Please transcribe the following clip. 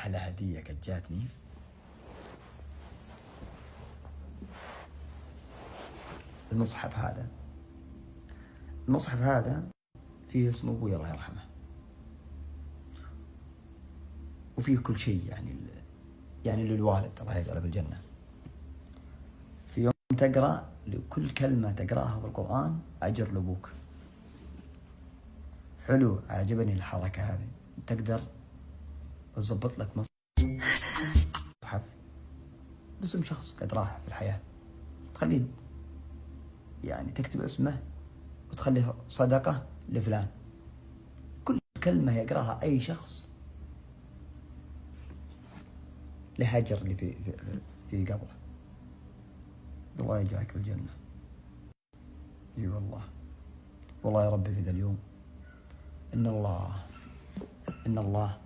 أحلى هدية قد جاتني المصحف هذا. المصحف هذا فيه اسم أبوي الله يرحمه، وفيه كل شيء يعني للوالد الله يجعله بالجنة. في يوم تقرأ لكل كلمة تقرأها في القرآن أجر لأبوك. حلو، عجبني الحركة هذه. تقدر تضبط لك مصحف باسم شخص قد راح في الحياة، تخليه يعني تكتب اسمه وتخليه صدقة لفلان. كل كلمة يقرأها أي شخص له أجر اللي في قبره. الله يجعلك في الجنة. اي والله يا ربي في ذا اليوم إن الله